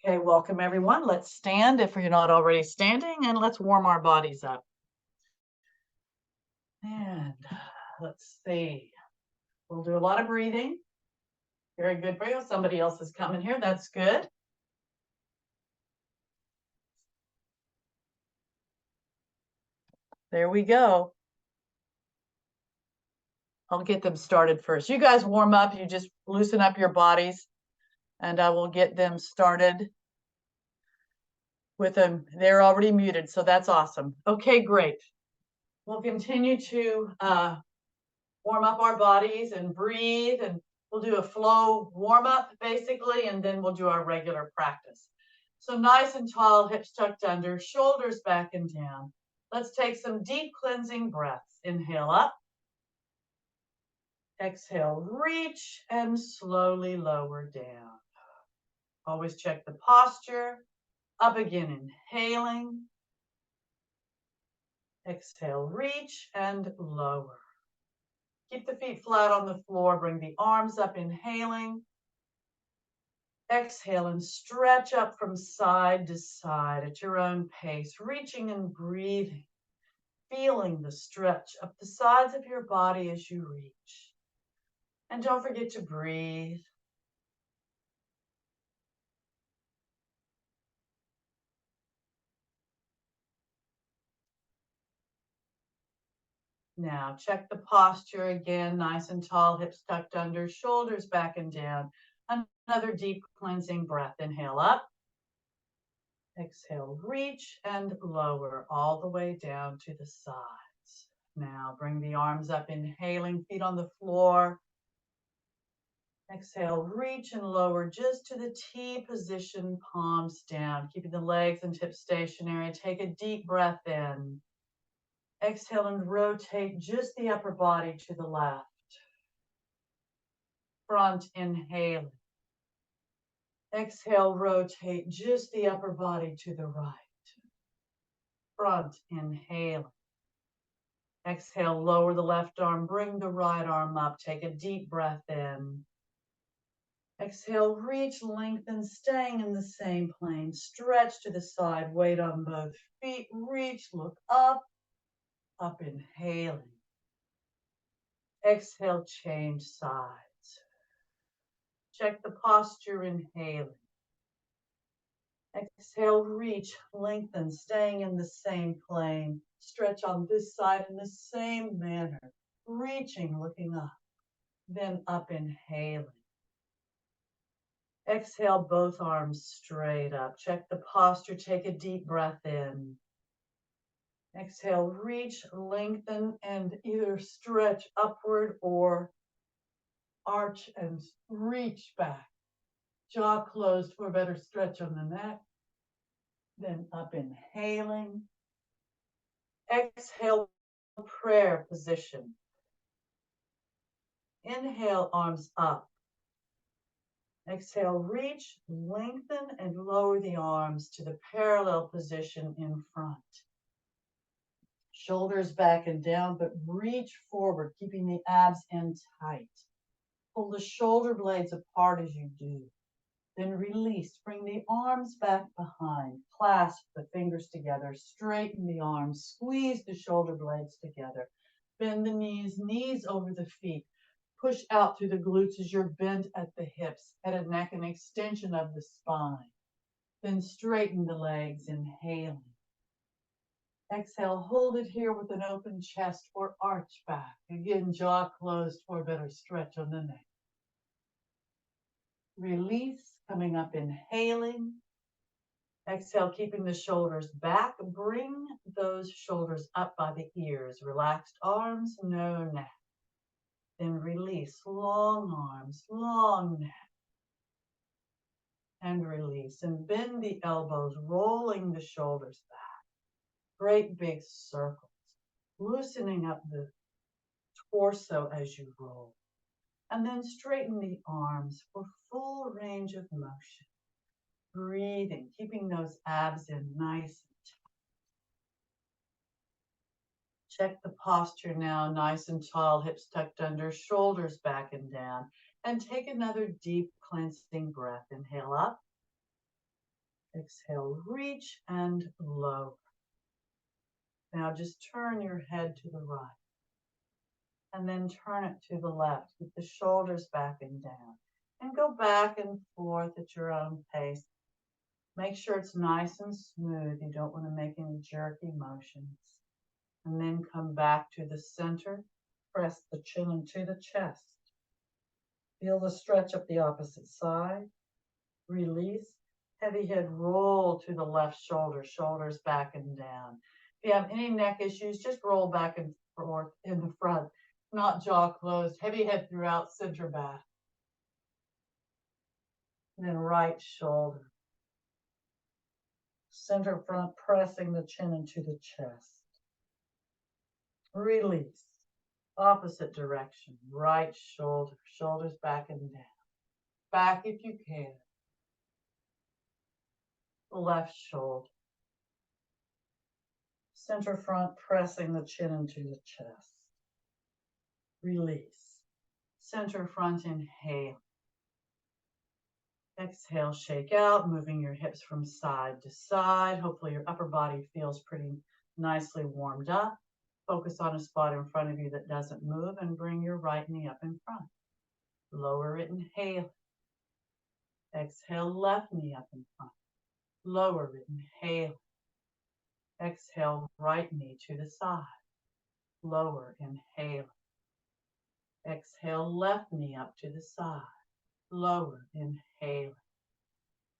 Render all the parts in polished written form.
Okay, welcome everyone. Let's stand if you're not already standing, and let's warm our bodies up. And let's see. We'll do a lot of breathing. Very good for you. Somebody else is coming here. That's good. There we go. I'll get them started first. You guys warm up. You just loosen up your bodies, and I will get them started with them. They're already muted, so that's awesome. Okay, great. We'll continue to warm up our bodies and breathe, and we'll do a flow warm up basically, and then we'll do our regular practice. So nice and tall, hips tucked under, shoulders back and down. Let's take some deep cleansing breaths. Inhale up. Exhale, reach and slowly lower down. Always check the posture. Up again, inhaling. Exhale, reach and lower. Keep the feet flat on the floor. Bring the arms up, inhaling. Exhale and stretch up from side to side at your own pace, reaching and breathing, feeling the stretch up the sides of your body as you reach. And don't forget to breathe. Now check the posture again, nice and tall, hips tucked under, shoulders back and down. Another deep cleansing breath. Inhale up. Exhale, reach and lower all the way down to the sides. Now bring the arms up, inhaling, feet on the floor. Exhale, reach and lower just to the T position, palms down, keeping the legs and hips stationary. Take a deep breath in. Exhale and rotate just the upper body to the left. Front, inhaling. Exhale, rotate just the upper body to the right. Front, inhaling. Exhale, lower the left arm, bring the right arm up. Take a deep breath in. Exhale, reach, lengthen, staying in the same plane. Stretch to the side, weight on both feet. Reach, look up, up, inhaling. Exhale, change sides. Check the posture, inhaling. Exhale, reach, lengthen, staying in the same plane. Stretch on this side in the same manner. Reaching, looking up, then up, inhaling. Exhale, both arms straight up. Check the posture. Take a deep breath in. Exhale, reach, lengthen, and either stretch upward or arch and reach back. Jaw closed for a better stretch on the neck. Then up, inhaling. Exhale, prayer position. Inhale, arms up. Exhale, reach, lengthen, and lower the arms to the parallel position in front. Shoulders back and down, but reach forward, keeping the abs in tight. Pull the shoulder blades apart as you do. Then release. Bring the arms back behind. Clasp the fingers together. Straighten the arms. Squeeze the shoulder blades together. Bend the knees, knees over the feet. Push out through the glutes as you're bent at the hips, head and neck, an extension of the spine. Then straighten the legs, inhaling. Exhale, hold it here with an open chest or arch back. Again, jaw closed for a better stretch on the neck. Release, coming up, inhaling. Exhale, keeping the shoulders back. Bring those shoulders up by the ears. Relaxed arms, no neck. Then release, long arms, long neck. And release, and bend the elbows, rolling the shoulders back. Great big circles, loosening up the torso as you roll. And then straighten the arms for full range of motion. Breathing, keeping those abs in nice and tight. Check the posture now, nice and tall, hips tucked under, shoulders back and down. And take another deep cleansing breath. Inhale up. Exhale, reach and lower. Now just turn your head to the right and then turn it to the left. Keep the shoulders back and down and go back and forth at your own pace. Make sure it's nice and smooth. You don't want to make any jerky motions. And then come back to the center. Press the chin into the chest. Feel the stretch up the opposite side. Release. Heavy head roll to the left shoulder, shoulders back and down. If you have any neck issues, just roll back and forth in the front, not jaw closed. Heavy head throughout, center back. And then right shoulder. Center front, pressing the chin into the chest. Release. Opposite direction. Right shoulder, shoulders back and down. Back if you can. Left shoulder. Center front, pressing the chin into the chest. Release. Center front, inhale. Exhale, shake out, moving your hips from side to side. Hopefully your upper body feels pretty nicely warmed up. Focus on a spot in front of you that doesn't move and bring your right knee up in front. Lower it, inhale. Exhale, left knee up in front. Lower it, inhale. Exhale, right knee to the side. Lower, inhale. Exhale, left knee up to the side. Lower, inhale.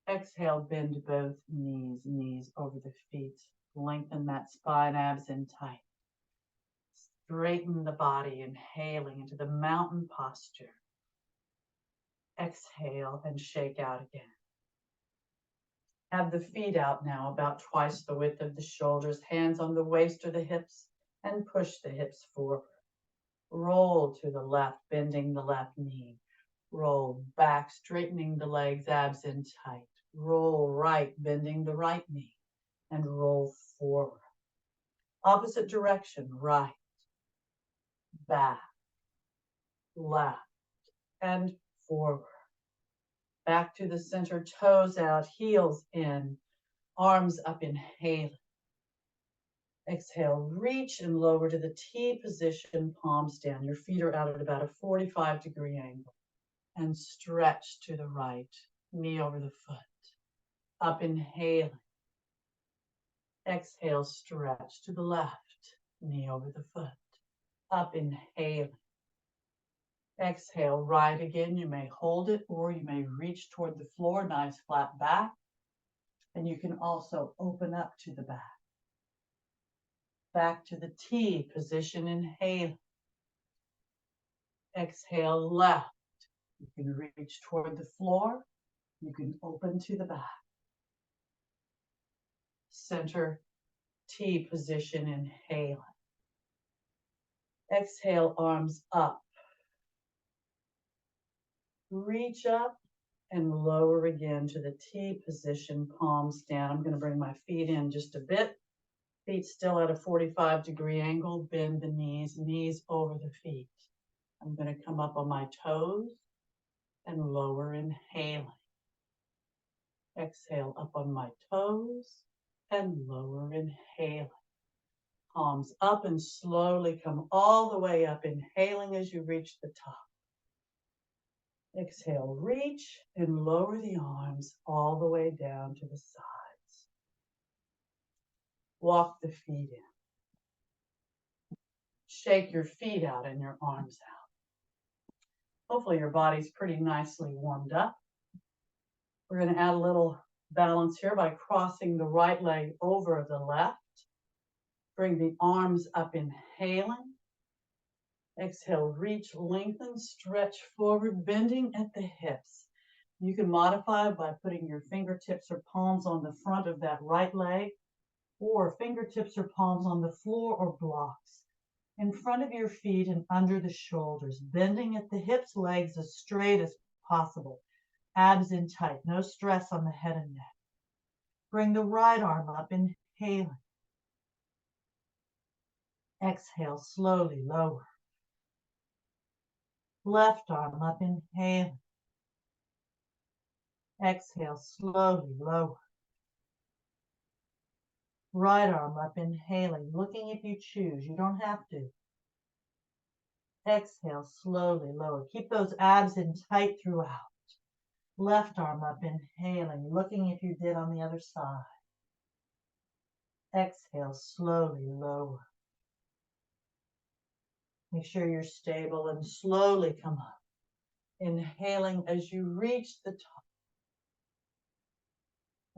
Exhale, bend both knees, knees over the feet. Lengthen that spine, abs in tight. Straighten the body, inhaling into the mountain posture. Exhale and shake out again. Have the feet out now, about twice the width of the shoulders, hands on the waist or the hips, and push the hips forward. Roll to the left, bending the left knee. Roll back, straightening the legs, abs in tight. Roll right, bending the right knee, and roll forward. Opposite direction, right, back, left, and forward. Back to the center, toes out, heels in, arms up, inhale. Exhale, reach and lower to the T position, palms down. Your feet are out at about a 45-degree angle. And stretch to the right, knee over the foot. Up, inhaling. Exhale, stretch to the left, knee over the foot. Up, inhaling. Exhale, right again. You may hold it or you may reach toward the floor, nice flat back. And you can also open up to the back. Back to the T position, inhale. Exhale, left. You can reach toward the floor. You can open to the back. Center T position, inhale. Exhale, arms up. Reach up and lower again to the T position, palms down. I'm going to bring my feet in just a bit. Feet still at a 45-degree angle. Bend the knees, knees over the feet. I'm going to come up on my toes and lower, inhaling. Exhale, up on my toes and lower, inhaling. Palms up and slowly come all the way up, inhaling as you reach the top. Exhale, reach and lower the arms all the way down to the sides. Walk the feet in. Shake your feet out and your arms out. Hopefully your body's pretty nicely warmed up. We're going to add a little balance here by crossing the right leg over the left. Bring the arms up, inhaling. Exhale, reach, lengthen, stretch forward, bending at the hips. You can modify by putting your fingertips or palms on the front of that right leg, or fingertips or palms on the floor or blocks. In front of your feet and under the shoulders, bending at the hips, legs as straight as possible. Abs in tight, no stress on the head and neck. Bring the right arm up, inhaling. Exhale, slowly lower. Left arm up, inhaling. Exhale, slowly lower. Right arm up, inhaling, looking if you choose. You don't have to. Exhale, slowly lower. Keep those abs in tight throughout. Left arm up, inhaling, looking if you did on the other side. Exhale, slowly lower. Make sure you're stable and slowly come up. Inhaling as you reach the top.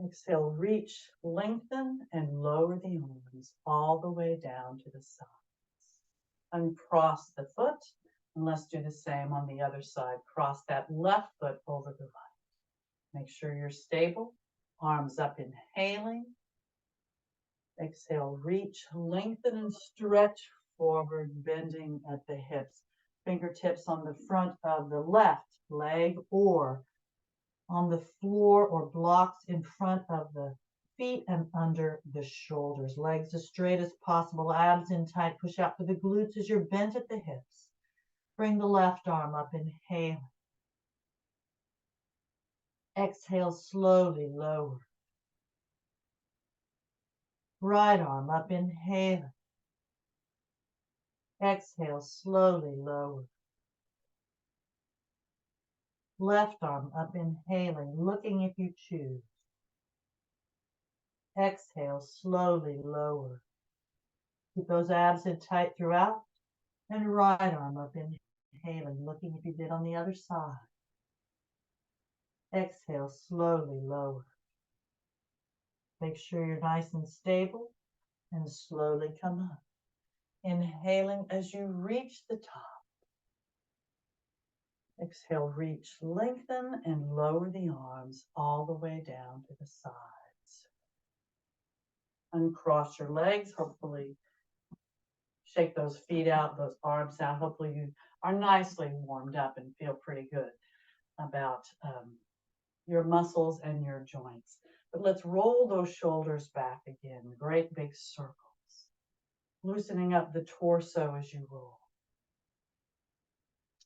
Exhale, reach, lengthen, and lower the arms all the way down to the sides. Uncross the foot, and let's do the same on the other side. Cross that left foot over the right. Make sure you're stable. Arms up, inhaling. Exhale, reach, lengthen, and stretch forward, bending at the hips. Fingertips on the front of the left leg or on the floor or blocks in front of the feet and under the shoulders. Legs as straight as possible, abs in tight. Push out to the glutes as you're bent at the hips. Bring the left arm up, inhale. Exhale, slowly lower. Right arm up, inhale. Exhale, slowly lower. Left arm up, inhaling, looking if you choose. Exhale, slowly lower. Keep those abs in tight throughout. And right arm up, inhaling, looking if you did on the other side. Exhale, slowly lower. Make sure you're nice and stable and slowly come up. Inhaling as you reach the top. Exhale, reach, lengthen, and lower the arms all the way down to the sides. Uncross your legs, hopefully shake those feet out, those arms out. Hopefully you are nicely warmed up and feel pretty good about your muscles and your joints. But let's roll those shoulders back again, great big circles. Loosening up the torso as you roll.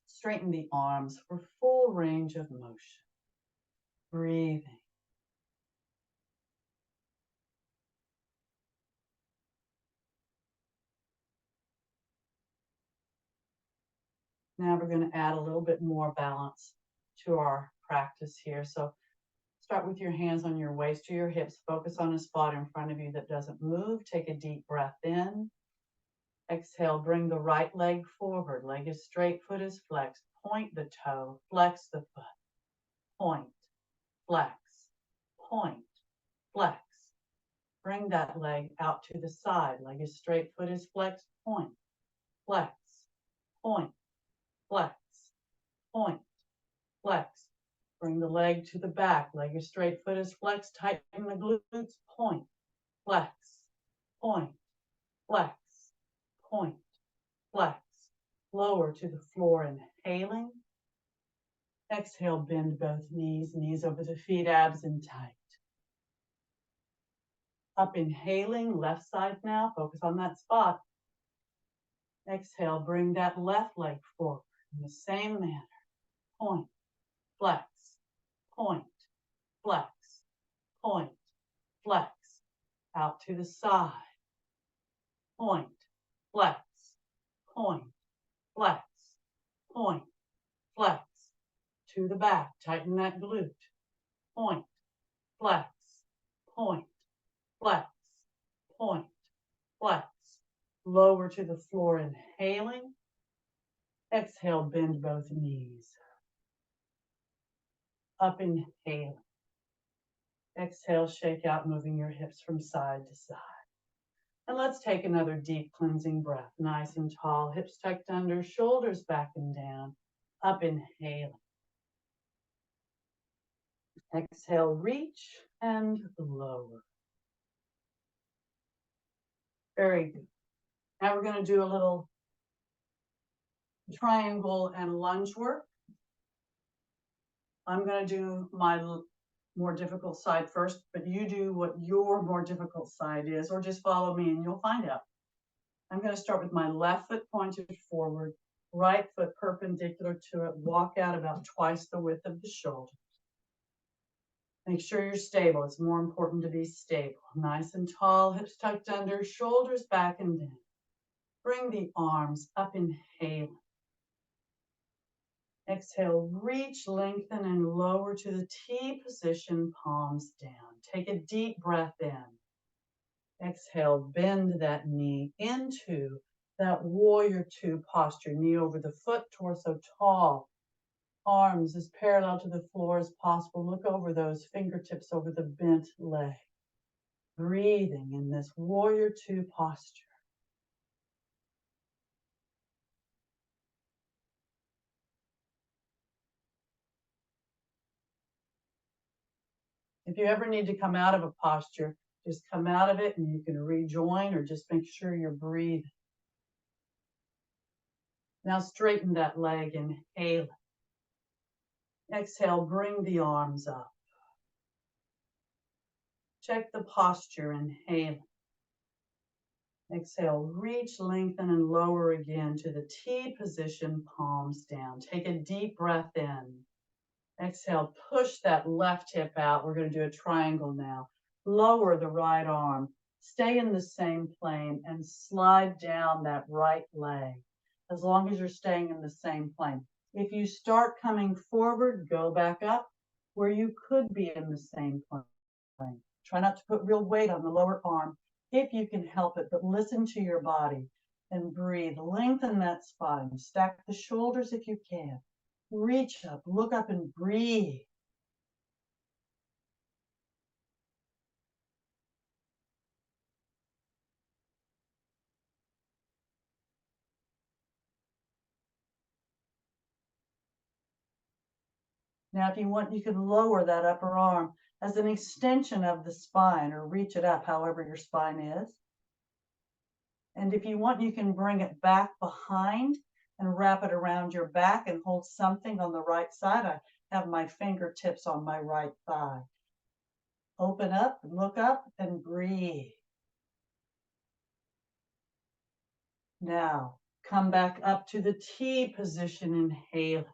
Straighten the arms for full range of motion. Breathing. Now we're going to add a little bit more balance to our practice here. So start with your hands on your waist or your hips. Focus on a spot in front of you that doesn't move. Take a deep breath in. Exhale, bring the right leg forward. Leg is straight, foot is flexed. Point the toe, flex the foot. Point, flex, point, flex. Bring that leg out to the side. Leg is straight, foot is flexed. Point, flex, point, flex, point, flex. Bring the leg to the back. Leg is straight, foot is flexed. Tighten the glutes. Point, flex, point, flex, point, flex. Lower to the floor, inhaling. Exhale, bend both knees, knees over the feet, abs in tight. Up, inhaling, left side now. Focus on that spot. Exhale, bring that left leg forward in the same manner. Point, flex, point, flex, point, flex. Out to the side. Point, flex, point, flex, point, flex. To the back, tighten that glute. Point, flex, point, flex, point, flex. Lower to the floor, inhaling. Exhale, bend both knees. Up, inhaling. Exhale, shake out, moving your hips from side to side. And let's take another deep cleansing breath. Nice and tall, hips tucked under, shoulders back and down. Up, inhaling. Exhale, reach and lower. Very good. Now we're going to do a little triangle and lunge work. I'm going to do my more difficult side first, but you do what your more difficult side is, or just follow me and you'll find out. I'm going to start with my left foot pointed forward, right foot perpendicular to it, walk out about twice the width of the shoulder. Make sure you're stable. It's more important to be stable. Nice and tall, hips tucked under, shoulders back and down. Bring the arms up, inhale. Exhale, reach, lengthen, and lower to the T position, palms down. Take a deep breath in. Exhale, bend that knee into that warrior two posture. Knee over the foot, torso tall. Arms as parallel to the floor as possible. Look over those fingertips over the bent leg. Breathing in this warrior two posture. If you ever need to come out of a posture, just come out of it and you can rejoin, or just make sure you're breathing. Now straighten that leg, inhale. Exhale, bring the arms up. Check the posture, inhale. Exhale, reach, lengthen, and lower again to the T position, palms down. Take a deep breath in. Exhale, push that left hip out. We're going to do a triangle now. Lower the right arm. Stay in the same plane and slide down that right leg, as long as you're staying in the same plane. If you start coming forward, go back up where you could be in the same plane. Try not to put real weight on the lower arm if you can help it, but listen to your body and breathe. Lengthen that spine. Stack the shoulders if you can. Reach up, look up, and breathe. Now, if you want, you can lower that upper arm as an extension of the spine, or reach it up however your spine is. And if you want, you can bring it back behind and wrap it around your back and hold something on the right side. I have my fingertips on my right thigh. Open up, look up, and breathe. Now, come back up to the T position, inhale.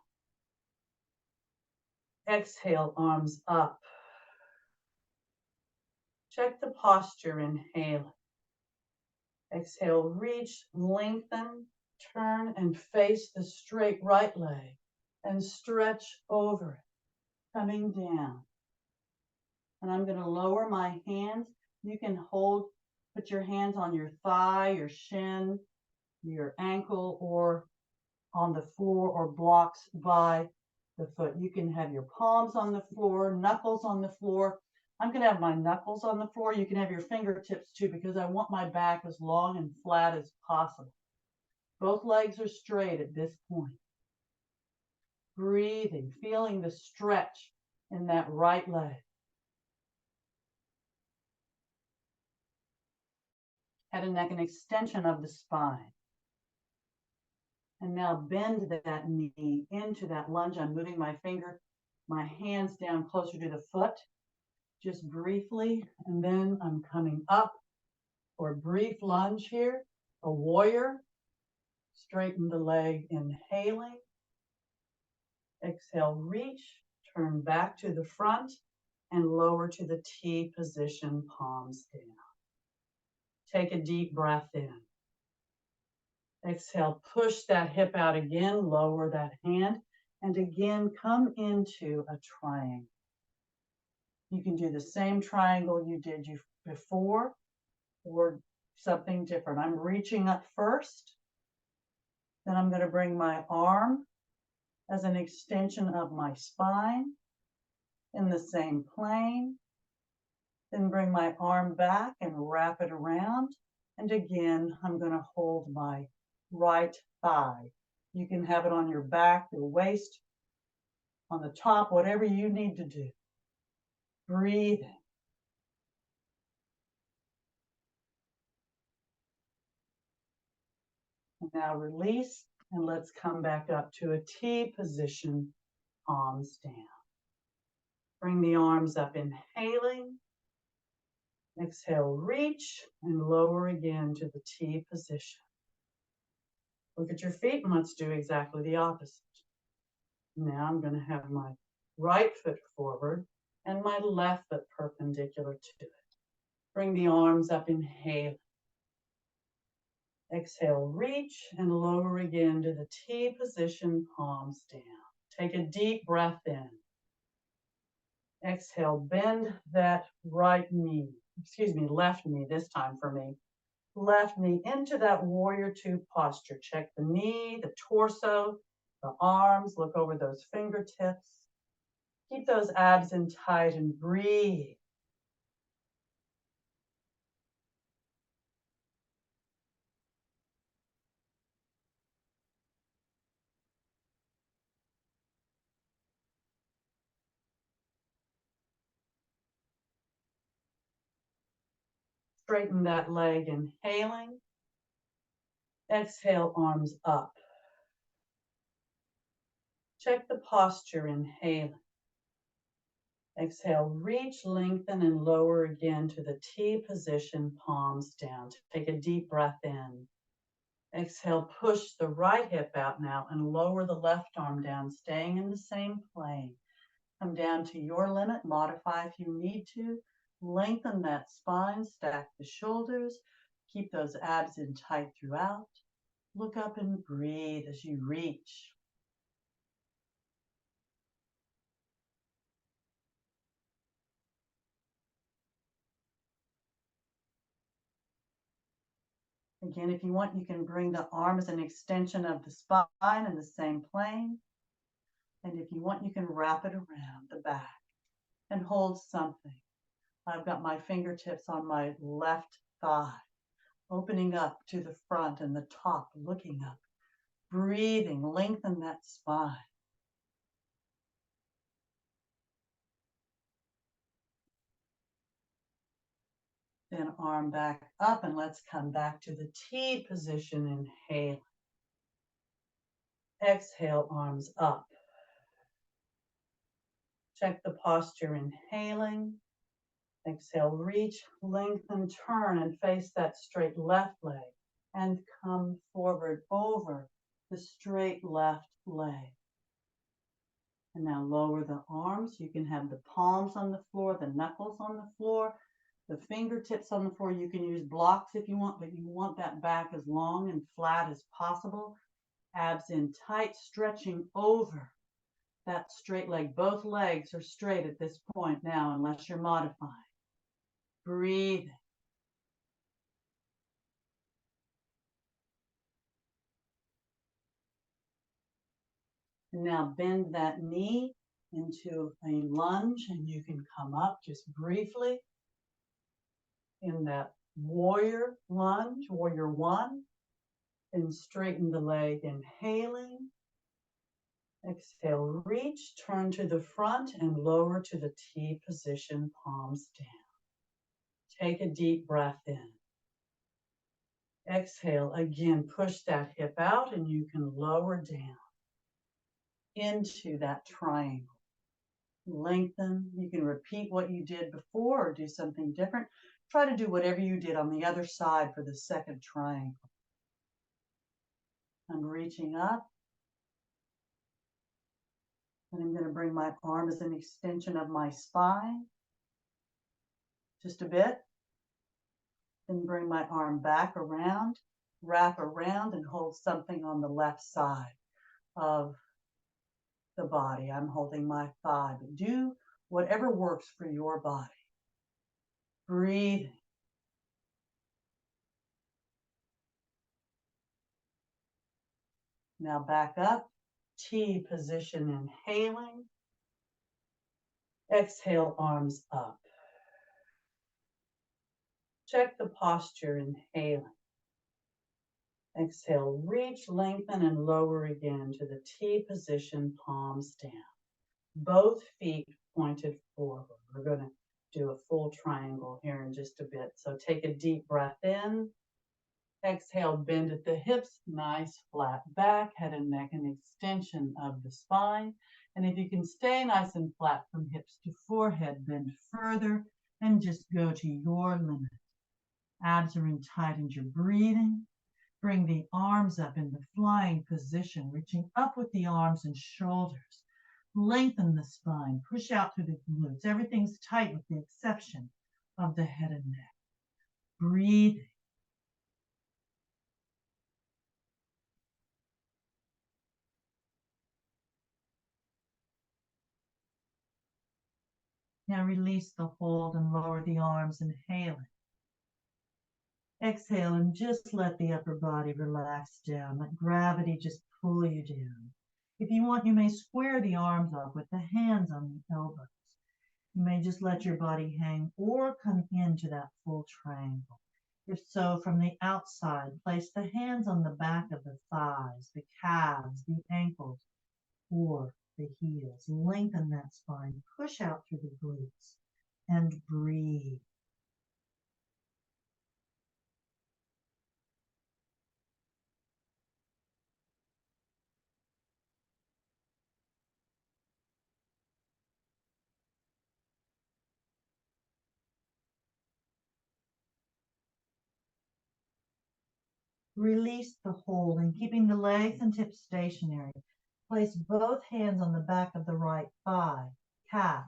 Exhale, arms up. Check the posture, inhale. Exhale, reach, lengthen, turn, and face the straight right leg and stretch over it, coming down. And I'm going to lower my hands. You can put your hands on your thigh, your shin, your ankle, or on the floor, or blocks by the foot. You can have your palms on the floor, knuckles on the floor. I'm going to have my knuckles on the floor. You can have your fingertips too, because I want my back as long and flat as possible. Both legs are straight at this point. Breathing, feeling the stretch in that right leg. Head and neck, an extension of the spine. And now bend that knee into that lunge. I'm moving my hands down closer to the foot, just briefly. And then I'm coming up for a brief lunge here, a warrior. Straighten the leg, inhaling. Exhale, reach, turn back to the front and lower to the T position, palms down. Take a deep breath in. Exhale, push that hip out again, lower that hand, and again come into a triangle. You can do the same triangle you did before, or something different. I'm reaching up first. Then I'm going to bring my arm as an extension of my spine in the same plane. Then bring my arm back and wrap it around. And again, I'm going to hold my right thigh. You can have it on your back, your waist, on the top, whatever you need to do. Breathe. And now release, and let's come back up to a T position, palms down. Bring the arms up, inhaling. Exhale, reach, and lower again to the T position. Look at your feet, and let's do exactly the opposite. Now I'm going to have my right foot forward and Bring my left foot perpendicular to it. Bring the arms up, inhale. Exhale, reach and lower again to the T position, palms down. Take a deep breath in. Exhale, bend that right knee, left knee this time for me. Left knee into that warrior two posture. Check the knee, the torso, the arms. Look over those fingertips. Keep those abs in tight and breathe. Straighten that leg, inhaling. Exhale, arms up. Check the posture, inhaling. Exhale, reach, lengthen, and lower again to the T position, palms down. Take a deep breath in. Exhale, push the right hip out now and lower the left arm down, staying in the same plane. Come down to your limit, modify if you need to. Lengthen that spine, stack the shoulders, keep those abs in tight throughout. Look up and breathe as you reach. Again, if you want, you can bring the arm as an extension of the spine in the same plane. And if you want, you can wrap it around the back and hold something. I've got my fingertips on my left thigh, opening up to the front and the top, looking up, breathing, lengthen that spine. Then arm back up and let's come back to the T position, inhale. Exhale, arms up. Check the posture, inhaling. Exhale, reach, lengthen, turn, and face that straight left leg. And come forward over the straight left leg. And now lower the arms. You can have the palms on the floor, the knuckles on the floor, the fingertips on the floor. You can use blocks if you want, but you want that back as long and flat as possible. Abs in tight, stretching over that straight leg. Both legs are straight at this point now, unless you're modifying. Breathe. And now bend that knee into a lunge, and you can come up just briefly in that warrior lunge, warrior one, and straighten the leg, inhaling. Exhale, reach, turn to the front and lower to the T position, palms down. Take a deep breath in. Exhale, again, push that hip out and you can lower down into that triangle. Lengthen. You can repeat what you did before or do something different. Try to do whatever you did on the other side for the second triangle. I'm reaching up. And I'm going to bring my arm as an extension of my spine. Just a bit. Then bring my arm back around, wrap around, and hold something on the left side of the body. I'm holding my thigh, but do whatever works for your body. Breathing. Now back up, T position, inhaling. Exhale, arms up. Check the posture, inhaling. Exhale, reach, lengthen, and lower again to the T position, palms down. Both feet pointed forward. We're going to do a full triangle here in just a bit. So take a deep breath in. Exhale, bend at the hips, nice flat back, head and neck, an extension of the spine. And if you can stay nice and flat from hips to forehead, bend further and just go to your limit. Abs are in tight and you're breathing. Bring the arms up in the flying position, reaching up with the arms and shoulders. Lengthen the spine. Push out through the glutes. Everything's tight with the exception of the head and neck. Breathing. Now release the hold and lower the arms, inhaling. Exhale and just let the upper body relax down. Let gravity just pull you down. If you want, you may square the arms up with the hands on the elbows. You may just let your body hang or come into that full triangle. If so, from the outside, place the hands on the back of the thighs, the calves, the ankles, or the heels. Lengthen that spine. Push out through the glutes and breathe. Release the hold and keeping the legs and hips stationary. Place both hands on the back of the right thigh, calf,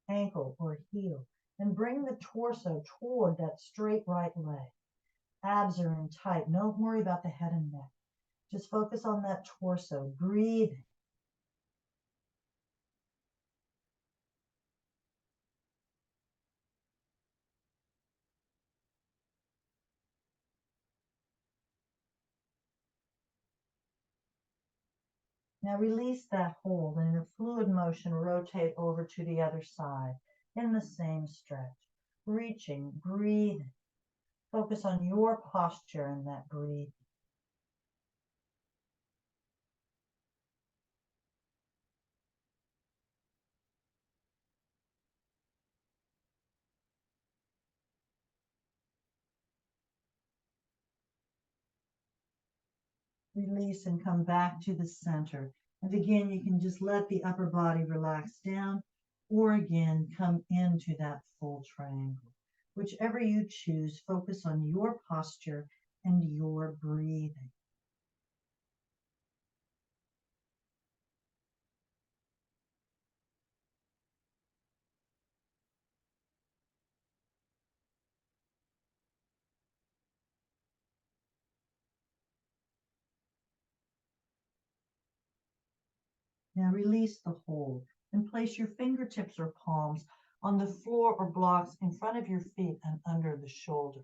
ankle, or heel, and bring the torso toward that straight right leg. Abs are in tight. Don't worry about the head and neck. Just focus on that torso. Breathing. Now release that hold and in a fluid motion, rotate over to the other side in the same stretch. Reaching, breathing. Focus on your posture and that breathing. Release and come back to the center. And again, you can just let the upper body relax down, or again, come into that full triangle. Whichever you choose, focus on your posture and your breathing. Now release the hold and place your fingertips or palms on the floor or blocks in front of your feet and under the shoulders.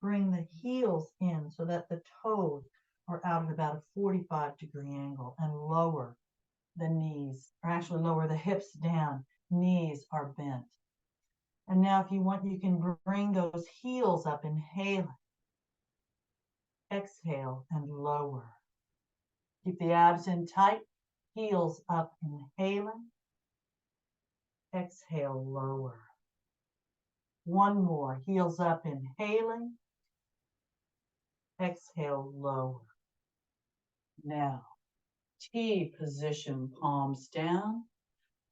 Bring the heels in so that the toes are out at about a 45-degree angle, and lower the knees, or actually lower the hips down. Knees are bent. And now if you want, you can bring those heels up, inhaling. Exhale and lower. Keep the abs in tight. Heels up, inhaling. Exhale, lower. One more. Heels up, inhaling. Exhale, lower. Now, T position, palms down,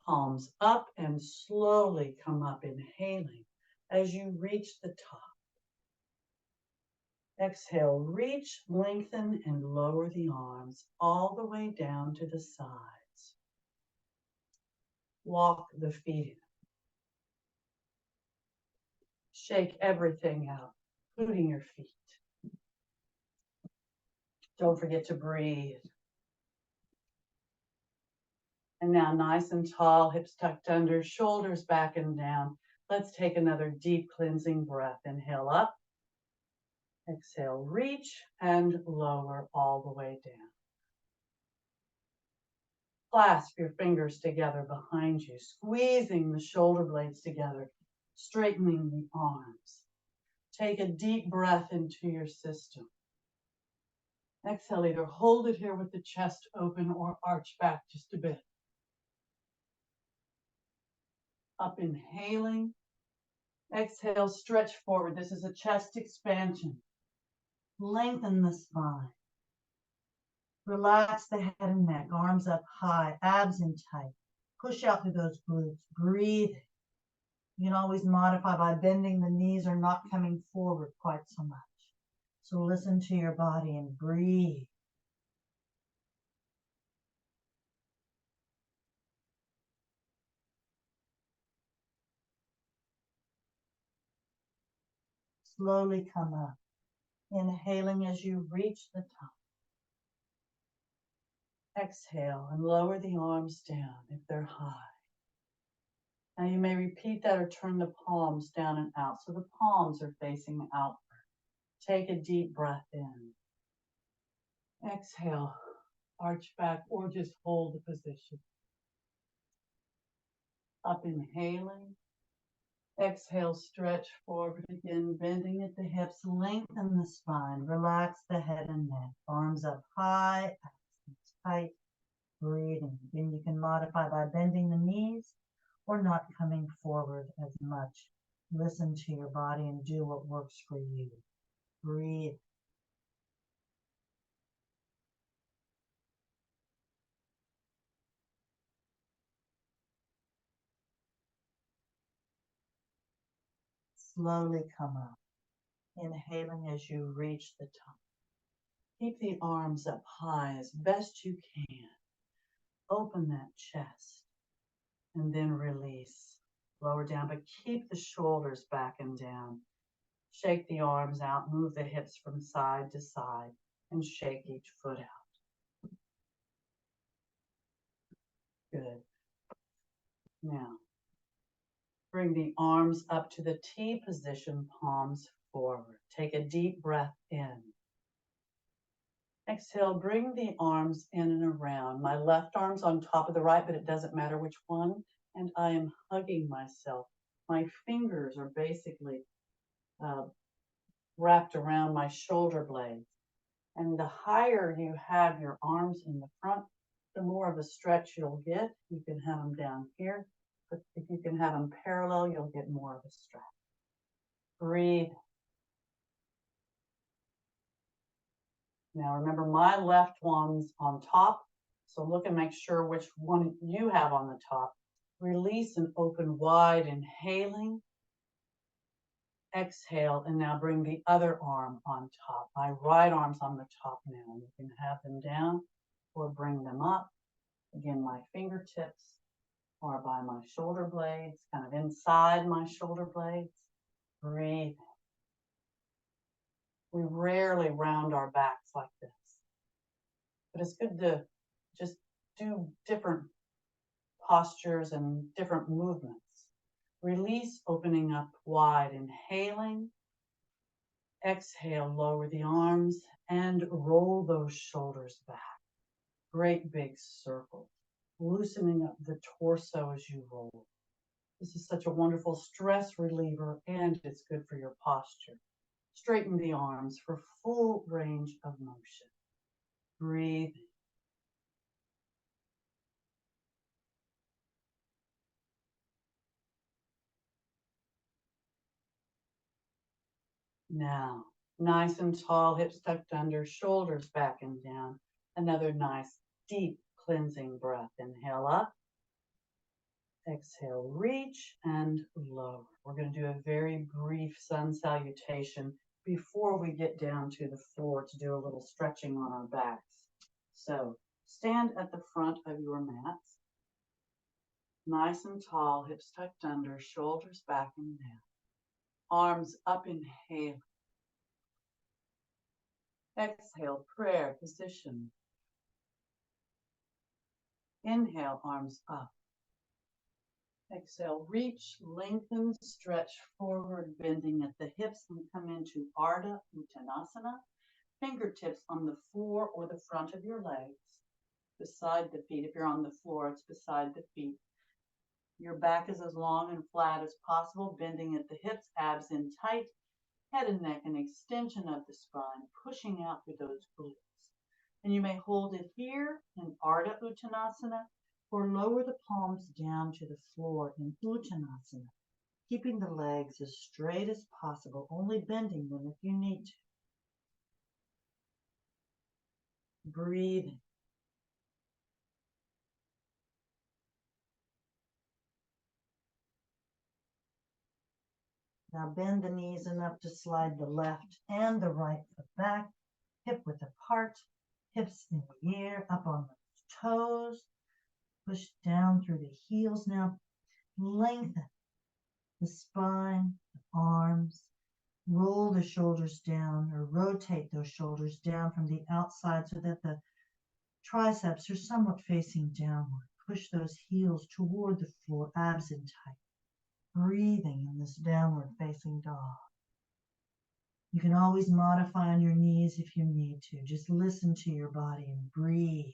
palms up, and slowly come up, inhaling as you reach the top. Exhale, reach, lengthen, and lower the arms all the way down to the sides. Walk the feet in. Shake everything out, including your feet. Don't forget to breathe. And now nice and tall, hips tucked under, shoulders back and down. Let's take another deep cleansing breath. Inhale up. Exhale, reach and lower all the way down. Clasp your fingers together behind you, squeezing the shoulder blades together, straightening the arms. Take a deep breath into your system. Exhale, either hold it here with the chest open or arch back just a bit. Up, inhaling. Exhale, stretch forward. This is a chest expansion. Lengthen the spine. Relax the head and neck, arms up high, abs in tight. Push out through those glutes. Breathe. You can always modify by bending the knees or not coming forward quite so much. So listen to your body and breathe. Slowly come up, inhaling as you reach the top. Exhale and lower the arms down if they're high. Now you may repeat that or turn the palms down and out so the palms are facing outward. Take a deep breath in. Exhale, arch back or just hold the position. Up inhaling. Exhale, stretch forward again, bending at the hips, lengthen the spine, relax the head and neck, arms up high, abs tight, breathing. Again, you can modify by bending the knees or not coming forward as much. Listen to your body and do what works for you. Breathe. Slowly come up, inhaling as you reach the top. Keep the arms up high as best you can. Open that chest and then release. Lower down, but keep the shoulders back and down. Shake the arms out, move the hips from side to side, and shake each foot out. Good. Now, bring the arms up to the T position, palms forward. Take a deep breath in. Exhale, bring the arms in and around. My left arm's on top of the right, but it doesn't matter which one. And I am hugging myself. My fingers are basically wrapped around my shoulder blades. And the higher you have your arms in the front, the more of a stretch you'll get. You can have them down here, but if you can have them parallel, you'll get more of a stretch. Breathe. Now remember, my left one's on top, so look and make sure which one you have on the top. Release and open wide, inhaling. Exhale, and now bring the other arm on top. My right arm's on the top now. You can have them down or bring them up. Again, my fingertips are by my shoulder blades, kind of inside my shoulder blades. Breathe. We rarely round our backs like this, but it's good to just do different postures and different movements. Release, opening up wide, inhaling. Exhale, lower the arms and roll those shoulders back. Great big circle, loosening up the torso as you roll. This is such a wonderful stress reliever and it's good for your posture. Straighten the arms for full range of motion. Breathe. Now, nice and tall, hips tucked under, shoulders back and down. Another nice, deep cleansing breath. Inhale up. Exhale, reach and lower. We're going to do a very brief sun salutation before we get down to the floor to do a little stretching on our backs. So stand at the front of your mats. Nice and tall, hips tucked under, shoulders back and down. Arms up, inhale. Exhale, prayer position. Inhale, arms up. Exhale, reach, lengthen, stretch forward, bending at the hips and come into Ardha Uttanasana. Fingertips on the floor or the front of your legs, beside the feet. If you're on the floor, it's beside the feet. Your back is as long and flat as possible, bending at the hips, abs in tight, head and neck, an extension of the spine, pushing out through those glutes. And you may hold it here in Ardha Uttanasana, or lower the palms down to the floor in Uttanasana, keeping the legs as straight as possible, only bending them if you need to. Breathing. Now bend the knees enough to slide the left and the right foot back, hip width apart, hips in the air, up on the toes, push down through the heels. Now lengthen the spine, the arms, Roll the shoulders down or rotate those shoulders down from the outside so that the triceps are somewhat facing downward. Push those heels toward the floor, abs in tight. Breathing in this downward facing dog. You can always modify on your knees if you need to. Just listen to your body and breathe.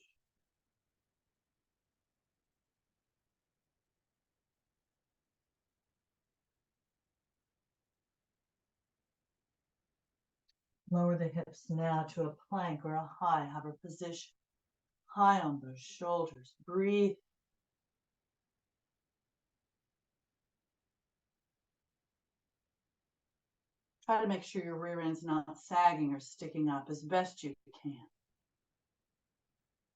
Lower the hips now to a plank or a high hover position. High on those shoulders. Breathe. Try to make sure your rear end's not sagging or sticking up as best you can.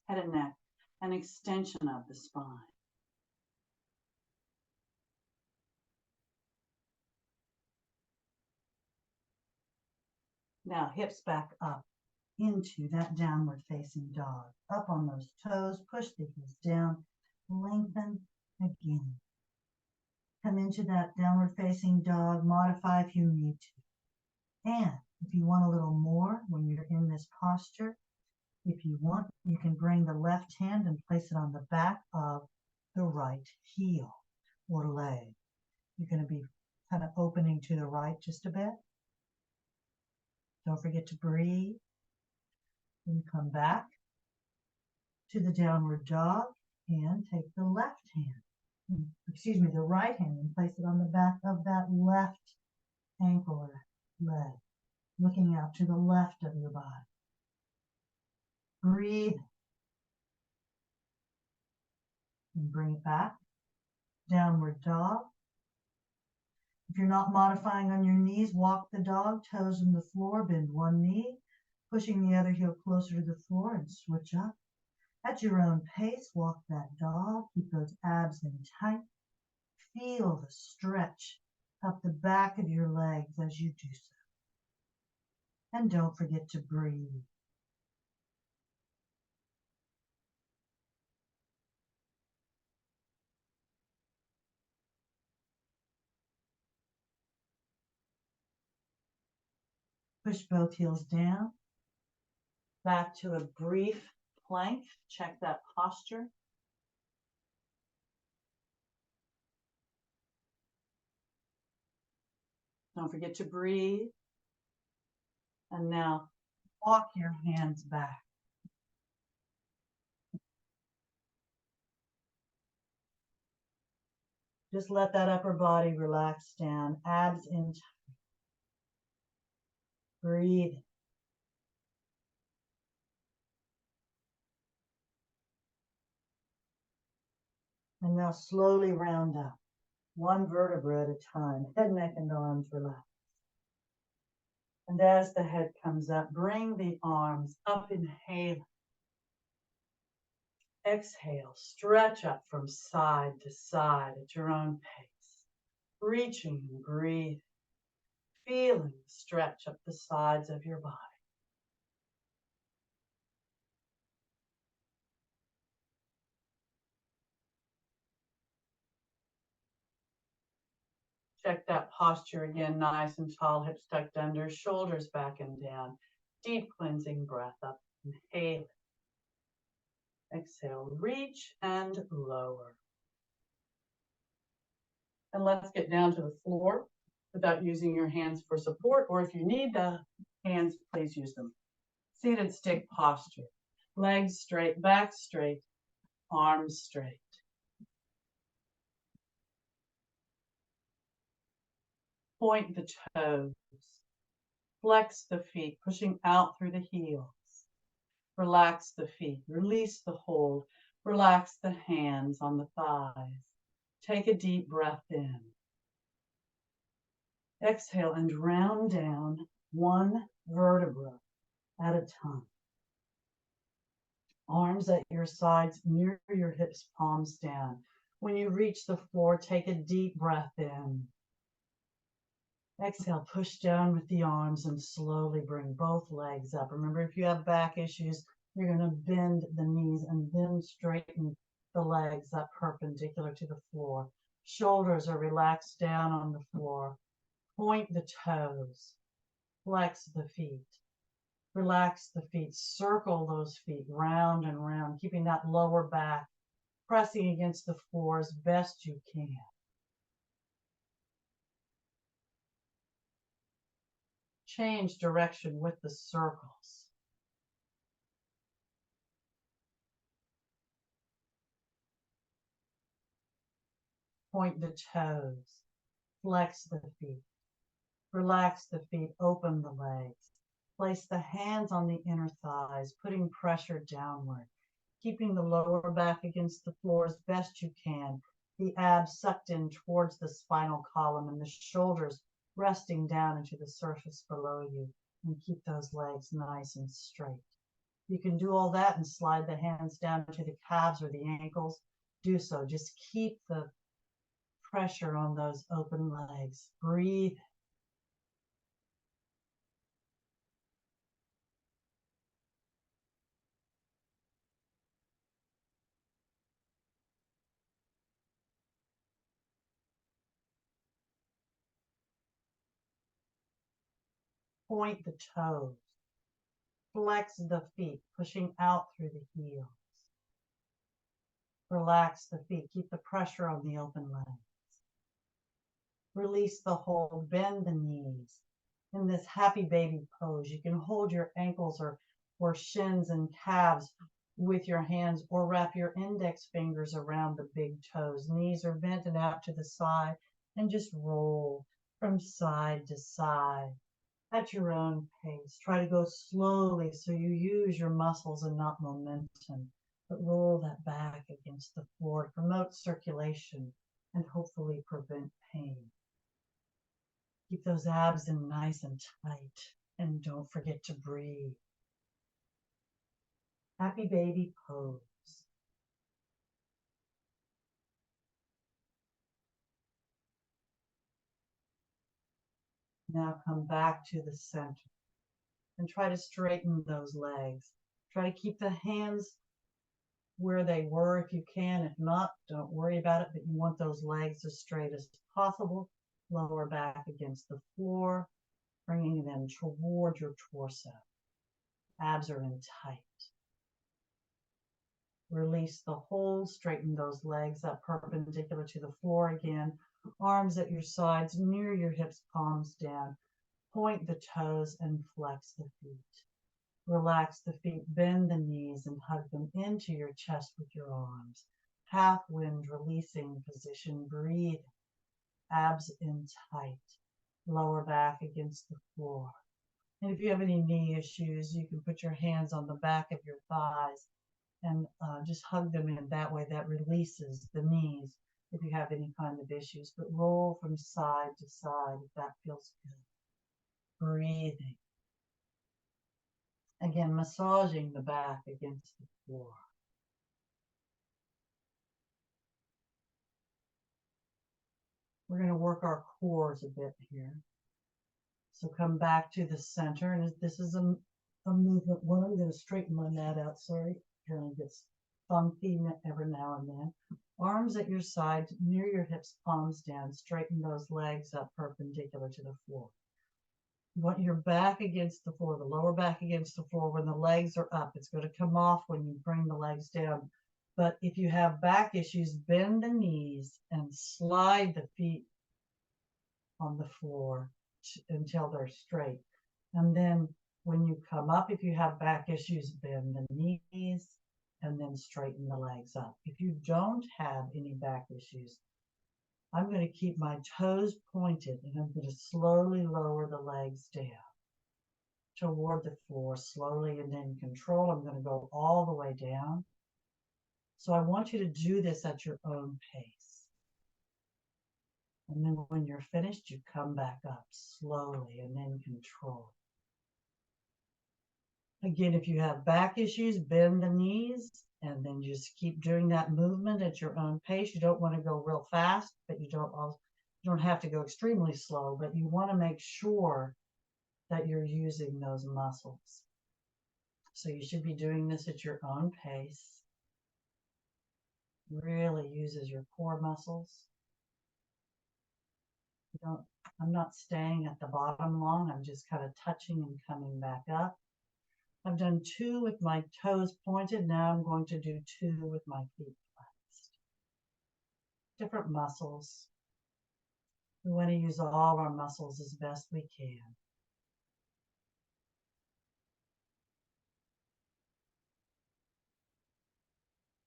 Head and neck, an extension of the spine. Now hips back up into that downward facing dog. Up on those toes, push the heels down, lengthen again. Come into that downward facing dog, modify if you need to. And if you want a little more when you're in this posture, if you want, you can bring the left hand and place it on the back of the right heel or leg. You're going to be kind of opening to the right just a bit. Don't forget to breathe. Then come back to the downward dog and take the left hand, the right hand, and place it on the back of that left ankle or leg, looking out to the left of your body. Breathe and bring it back. Downward dog. If you're not modifying on your knees, walk the dog, toes in the floor, bend one knee, pushing the other heel closer to the floor and switch up. At your own pace, walk that dog. Keep those abs in tight. Feel the stretch up the back of your legs as you do so. And don't forget to breathe. Push both heels down. Back to a brief plank. Check that posture. Don't forget to breathe. And now walk your hands back. Just let that upper body relax down. Abs in. Breathe. And now slowly round up. One vertebra at a time. Head, neck, and arms relax. And as the head comes up, bring the arms up, inhale. Exhale, stretch up from side to side at your own pace. Reaching and breathe. Feeling the stretch up the sides of your body. Check that posture again, nice and tall, hips tucked under, shoulders back and down. Deep cleansing breath up. Inhale. Exhale, reach and lower. And let's get down to the floor without using your hands for support, or if you need the hands, please use them. Seated stick posture. Legs straight, back straight, arms straight. Point the toes. Flex the feet, pushing out through the heels. Relax the feet, release the hold. Relax the hands on the thighs. Take a deep breath in. Exhale and round down one vertebra at a time. Arms at your sides, near your hips, palms down. When you reach the floor, take a deep breath in. Exhale, push down with the arms and slowly bring both legs up. Remember, if you have back issues, you're going to bend the knees and then straighten the legs up perpendicular to the floor. Shoulders are relaxed down on the floor. Point the toes. Flex the feet. Relax the feet. Circle those feet round and round, keeping that lower back pressing against the floor as best you can. Change direction with the circles. Point the toes. Flex the feet. Relax the feet. Open the legs. Place the hands on the inner thighs, putting pressure downward, keeping the lower back against the floor as best you can. The abs sucked in towards the spinal column and the shoulders resting down into the surface below you. And keep those legs nice and straight. You can do all that and slide the hands down to the calves or the ankles. Do so. Just keep the pressure on those open legs. Breathe. Point the toes. Flex the feet, pushing out through the heels. Relax the feet. Keep the pressure on the open legs. Release the hold. Bend the knees. In this happy baby pose, you can hold your ankles or shins and calves with your hands, or wrap your index fingers around the big toes. Knees are bent and out to the side, and just roll from side to side at your own pace. Try to go slowly so you use your muscles and not momentum, but roll that back against the floor to promote circulation and hopefully prevent pain. Keep those abs in nice and tight, and don't forget to breathe. Happy baby pose. Now come back to the center and try to straighten those legs. Try to keep the hands where they were if you can. If not, don't worry about it, but you want those legs as straight as possible. Lower back against the floor, bringing them toward your torso. Abs are in tight. Release the hold, straighten those legs up perpendicular to the floor again. Arms at your sides, near your hips, palms down. Point the toes and flex the feet. Relax the feet, bend the knees and hug them into your chest with your arms. Half wind releasing position, breathe. Abs in tight. Lower back against the floor. And if you have any knee issues, you can put your hands on the back of your thighs and just hug them in that way. That releases the knees if you have any kind of issues. But roll from side to side if that feels good. Breathing. Again, massaging the back against the floor. We're going to work our cores a bit here. So come back to the center. And this is a movement one. I'm going to straighten my mat out. Sorry. Apparently gets funky every now and then. Arms at your sides, near your hips, palms down. Straighten those legs up perpendicular to the floor. You want your back against the floor, the lower back against the floor. When the legs are up, it's going to come off when you bring the legs down. But if you have back issues, bend the knees and slide the feet on the floor until they're straight. And then when you come up, if you have back issues, bend the knees and then straighten the legs up. If you don't have any back issues, I'm going to keep my toes pointed and I'm going to slowly lower the legs down toward the floor, slowly and in control. I'm going to go all the way down. So I want you to do this at your own pace. And then when you're finished, you come back up slowly and in control. Again, if you have back issues, bend the knees and then just keep doing that movement at your own pace. You don't want to go real fast, but you don't have to go extremely slow, but you want to make sure that you're using those muscles. So you should be doing this at your own pace. Really uses your core muscles. I'm not staying at the bottom long. I'm just kind of touching and coming back up. I've done 2 with my toes pointed. Now I'm going to do 2 with my feet flexed. Different muscles. We want to use all our muscles as best we can.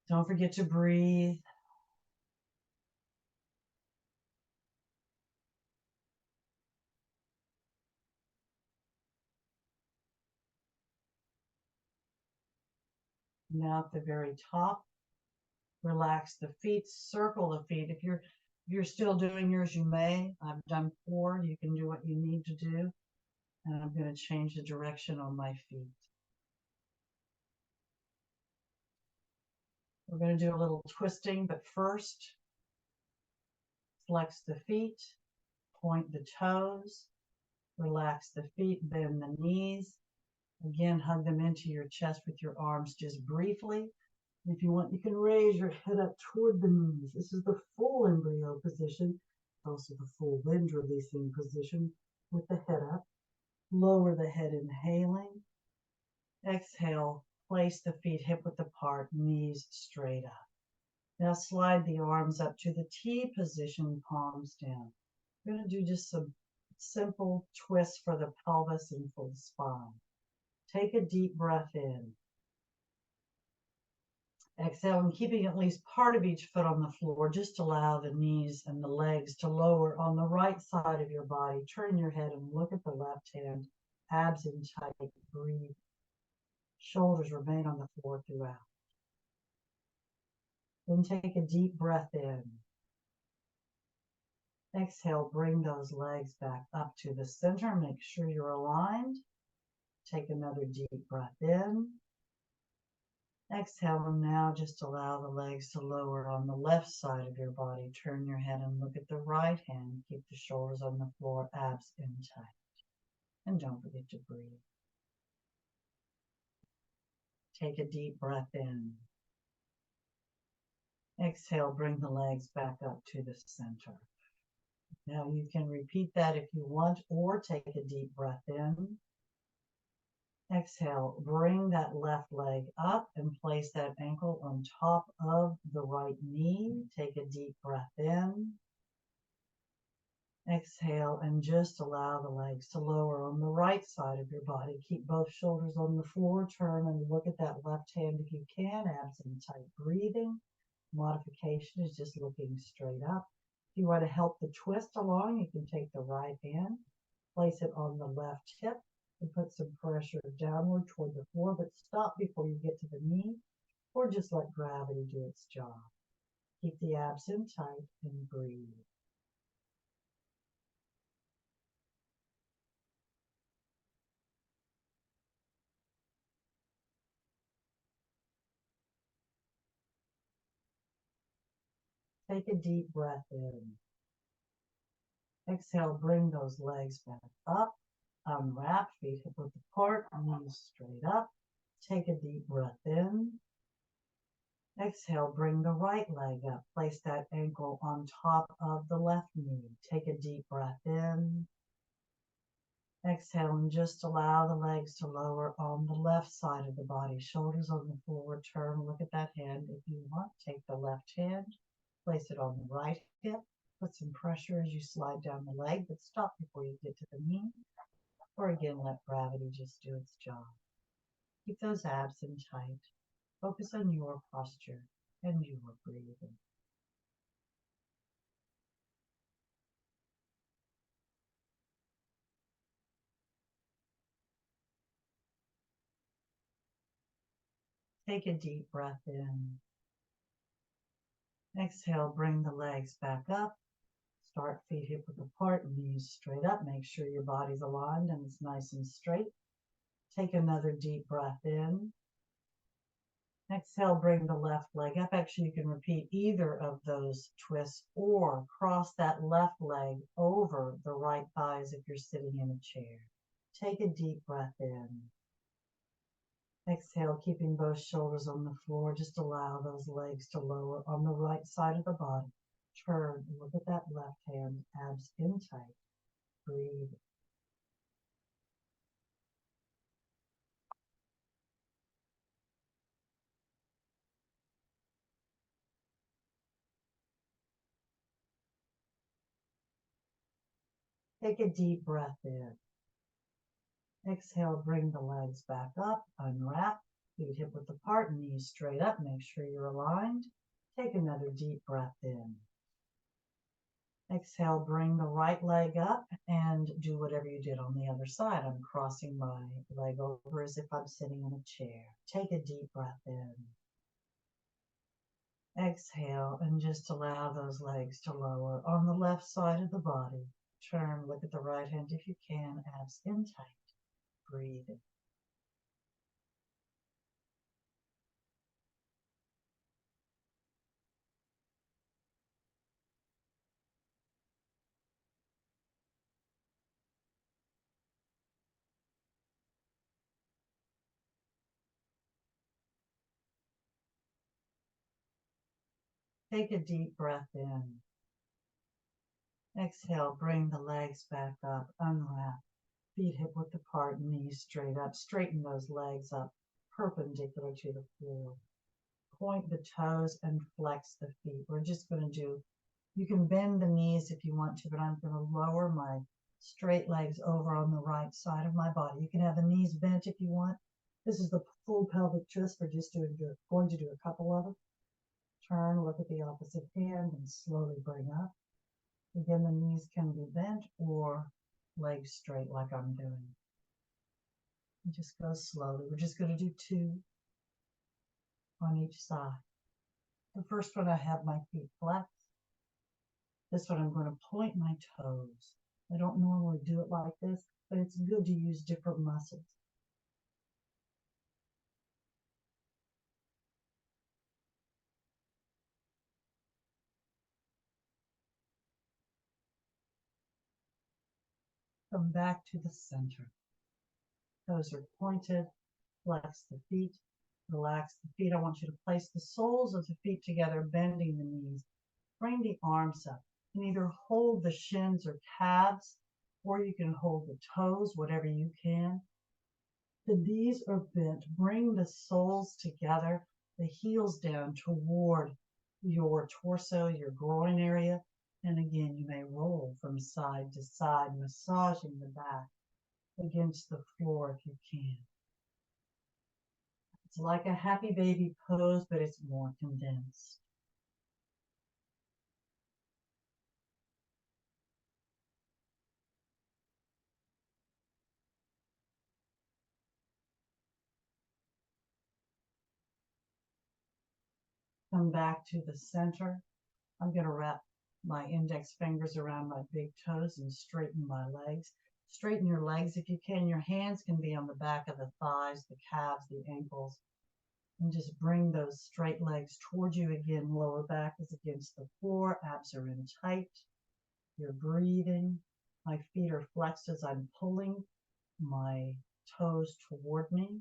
Don't forget to breathe. Now at the very top, relax the feet, circle the feet. If you're still doing yours, you may. I've done 4. You can do what you need to do. And I'm going to change the direction on my feet. We're going to do a little twisting, but first, flex the feet, point the toes, relax the feet, bend the knees. Again, hug them into your chest with your arms just briefly. If you want, you can raise your head up toward the knees. This is the full embryo position, also the full wind releasing position with the head up. Lower the head, inhaling. Exhale, place the feet hip width apart, knees straight up. Now slide the arms up to the T position, palms down. We're going to do just some simple twists for the pelvis and for the spine. Take a deep breath in. Exhale, and keeping at least part of each foot on the floor, just allow the knees and the legs to lower on the right side of your body. Turn your head and look at the left hand. Abs in tight, breathe. Shoulders remain on the floor throughout. Then take a deep breath in. Exhale, bring those legs back up to the center. Make sure you're aligned. Take another deep breath in. Exhale, and now just allow the legs to lower on the left side of your body. Turn your head and look at the right hand. Keep the shoulders on the floor, abs in tight. And don't forget to breathe. Take a deep breath in. Exhale, bring the legs back up to the center. Now you can repeat that if you want, or take a deep breath in. Exhale, bring that left leg up and place that ankle on top of the right knee. Take a deep breath in. Exhale, and just allow the legs to lower on the right side of your body. Keep both shoulders on the floor. Turn and look at that left hand if you can. Abs in tight, breathing. Modification is just looking straight up. If you want to help the twist along, you can take the right hand, place it on the left hip, and put some pressure downward toward the floor, but stop before you get to the knee, or just let gravity do its job. Keep the abs in tight and breathe. Take a deep breath in. Exhale, bring those legs back up. Unwrap, feet hip width apart, knees straight up. Take a deep breath in. Exhale, bring the right leg up. Place that ankle on top of the left knee. Take a deep breath in. Exhale, and just allow the legs to lower on the left side of the body. Shoulders on the floor. Turn, look at that hand. If you want, take the left hand, place it on the right hip. Put some pressure as you slide down the leg, but stop before you get to the knee. Or again, let gravity just do its job. Keep those abs in tight. Focus on your posture and your breathing. Take a deep breath in. Exhale, bring the legs back up. Start feet hip width apart, knees straight up. Make sure your body's aligned and it's nice and straight. Take another deep breath in. Exhale, bring the left leg up. Actually, you can repeat either of those twists or cross that left leg over the right thighs if you're sitting in a chair. Take a deep breath in. Exhale, keeping both shoulders on the floor. Just allow those legs to lower on the right side of the body. Turn and look at that left hand, abs in tight. Breathe. Take a deep breath in. Exhale, bring the legs back up, unwrap, feet hip width apart, knees straight up, make sure you're aligned. Take another deep breath in. Exhale, bring the right leg up and do whatever you did on the other side. I'm crossing my leg over as if I'm sitting in a chair. Take a deep breath in. Exhale and just allow those legs to lower on the left side of the body. Turn, look at the right hand if you can, abs in tight. Breathe in. Take a deep breath in. Exhale, bring the legs back up, unwrap. Feet hip width apart, knees straight up. Straighten those legs up, perpendicular to the floor. Point the toes and flex the feet. We're just going to do, you can bend the knees if you want to, but I'm going to lower my straight legs over on the right side of my body. You can have the knees bent if you want. This is the full pelvic twist. We're just going to do a couple of them. Turn, look at the opposite hand, and slowly bring up. Again, the knees can be bent or legs straight like I'm doing. And just go slowly. We're just going to do 2 on each side. The first one, I have my feet flexed. This one, I'm going to point my toes. I don't normally do it like this, but it's good to use different muscles. Come back to the center. Toes are pointed. Flex the feet. Relax the feet. I want you to place the soles of the feet together, bending the knees. Bring the arms up. You can either hold the shins or calves, or you can hold the toes, whatever you can. The knees are bent. Bring the soles together, the heels down toward your torso, your groin area. And again, you may roll from side to side, massaging the back against the floor if you can. It's like a happy baby pose, but it's more condensed. Come back to the center. I'm going to wrap my index fingers around my big toes and straighten my legs. Straighten your legs if you can. Your hands can be on the back of the thighs, the calves, the ankles. And just bring those straight legs towards you again. Lower back is against the floor. Abs are in tight. You're breathing. My feet are flexed as I'm pulling my toes toward me.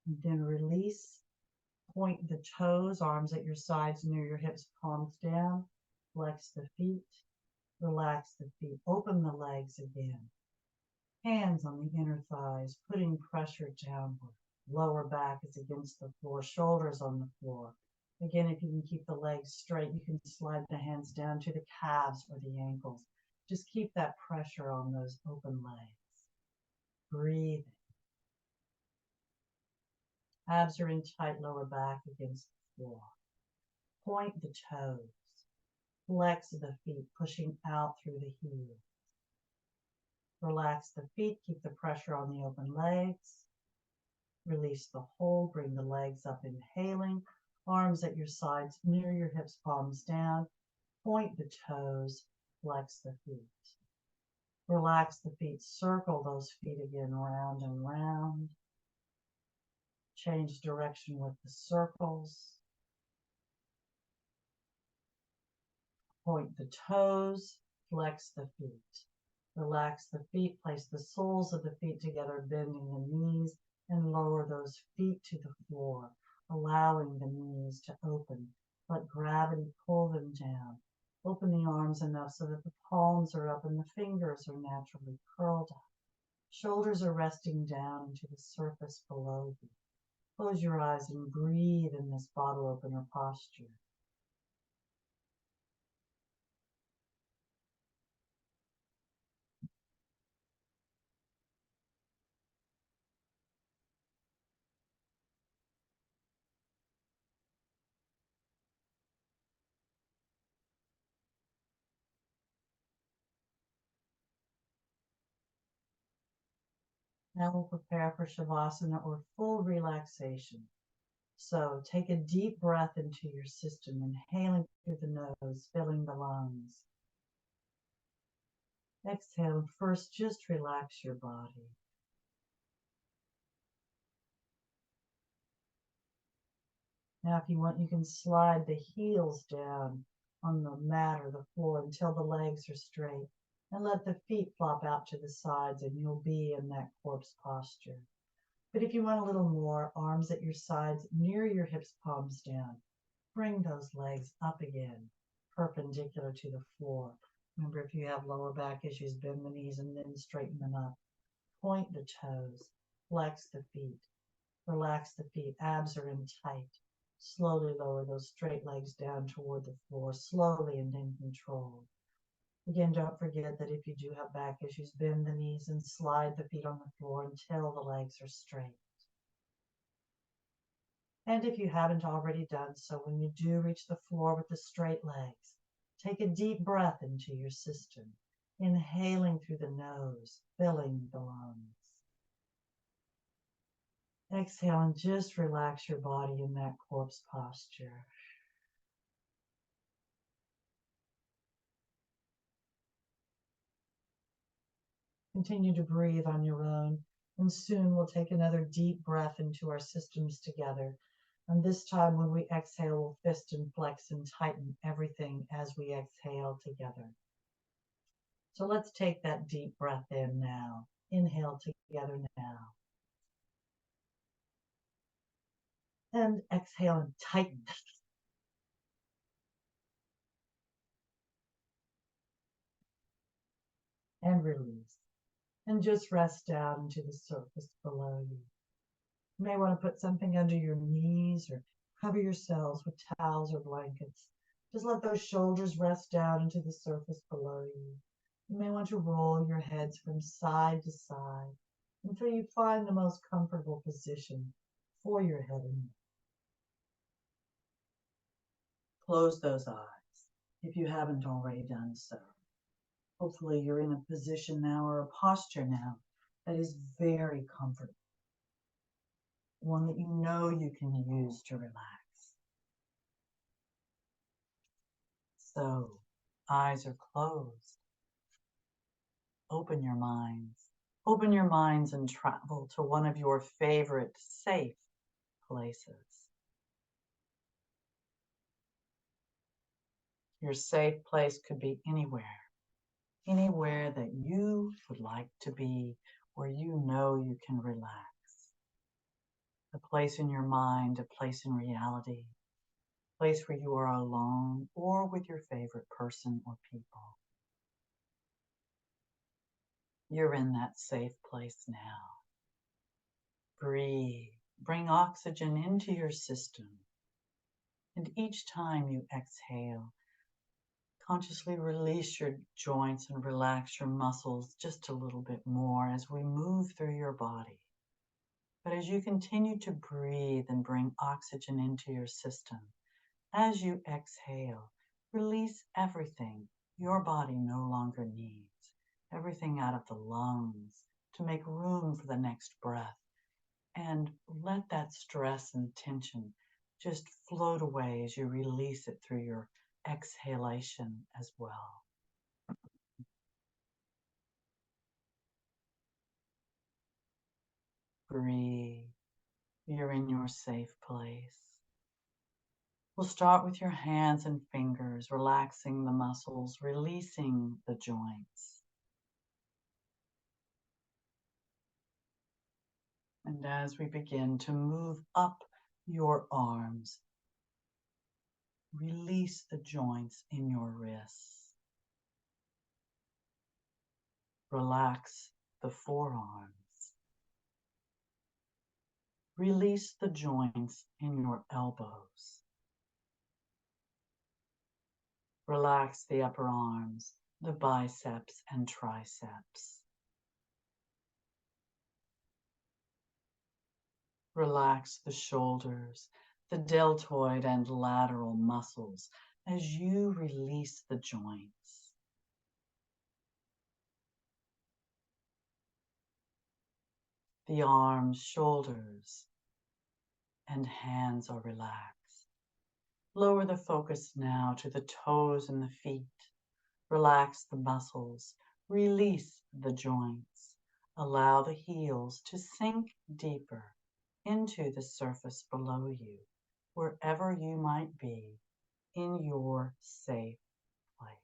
And then release. Point the toes, arms at your sides near your hips, palms down. Flex the feet. Relax the feet. Open the legs again. Hands on the inner thighs, putting pressure downward. Lower back is against the floor, shoulders on the floor. Again, if you can keep the legs straight, you can slide the hands down to the calves or the ankles. Just keep that pressure on those open legs. Breathe. Abs are in tight, lower back against the floor. Point the toes. Flex the feet, pushing out through the heels. Relax the feet, keep the pressure on the open legs. Release the hold, bring the legs up, inhaling. Arms at your sides, near your hips, palms down. Point the toes, flex the feet. Relax the feet, circle those feet again, round and round. Change direction with the circles. Point the toes, flex the feet. Relax the feet, place the soles of the feet together, bending the knees, and lower those feet to the floor, allowing the knees to open. Let gravity pull them down. Open the arms enough so that the palms are up and the fingers are naturally curled up. Shoulders are resting down into the surface below you. Close your eyes and breathe in this bottle opener posture. Now we'll prepare for Shavasana or full relaxation. So take a deep breath into your system, inhaling through the nose, filling the lungs. Exhale, and first just relax your body. Now if you want, you can slide the heels down on the mat or the floor until the legs are straight, and let the feet flop out to the sides, and you'll be in that corpse posture. But if you want a little more, arms at your sides, near your hips, palms down. Bring those legs up again, perpendicular to the floor. Remember, if you have lower back issues, bend the knees and then straighten them up. Point the toes, flex the feet, relax the feet, abs are in tight. Slowly lower those straight legs down toward the floor, slowly and in control. Again, don't forget that if you do have back issues, bend the knees and slide the feet on the floor until the legs are straight. And if you haven't already done so, when you do reach the floor with the straight legs, take a deep breath into your system, inhaling through the nose, filling the lungs. Exhale and just relax your body in that corpse posture. Continue to breathe on your own, and soon we'll take another deep breath into our systems together. And this time when we exhale, we'll fist and flex and tighten everything as we exhale together. So let's take that deep breath in now. Inhale together now. And exhale and tighten. And release. And just rest down into the surface below you. You may want to put something under your knees or cover yourselves with towels or blankets. Just let those shoulders rest down into the surface below you. You may want to roll your heads from side to side until you find the most comfortable position for your head and neck. Close those eyes if you haven't already done so. Hopefully you're in a position now or a posture now that is very comfortable, one that you know you can use to relax. So, eyes are closed. Open your minds. Open your minds and travel to one of your favorite safe places. Your safe place could be anywhere that you would like to be, where you know you can relax. A place in your mind, a place in reality, a place where you are alone or with your favorite person or people. You're in that safe place now. Breathe. Bring oxygen into your system. And each time you exhale, consciously release your joints and relax your muscles just a little bit more as we move through your body. But as you continue to breathe and bring oxygen into your system, as you exhale, release everything your body no longer needs, everything out of the lungs to make room for the next breath. And let that stress and tension just float away as you release it through your exhalation as well. Breathe. You're in your safe place. We'll start with your hands and fingers, relaxing the muscles, releasing the joints. And as we begin to move up your arms, Release the joints in your wrists. Relax the forearms. Release the joints in your elbows. Relax the upper arms, the biceps and triceps. Relax the shoulders, the deltoid and lateral muscles as you release the joints. The arms, shoulders, and hands are relaxed. Lower the focus now to the toes and the feet. Relax the muscles. Release the joints. Allow the heels to sink deeper into the surface below you, wherever you might be in your safe place.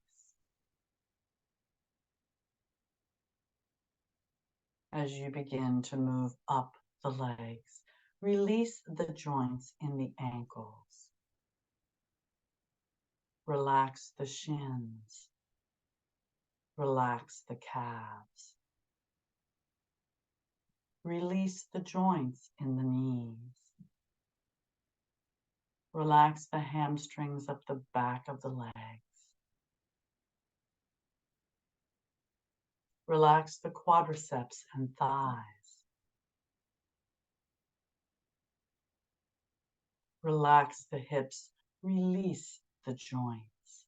As you begin to move up the legs, release the joints in the ankles. Relax the shins. Relax the calves. Release the joints in the knees. Relax the hamstrings up the back of the legs. Relax the quadriceps and thighs. Relax the hips. Release the joints.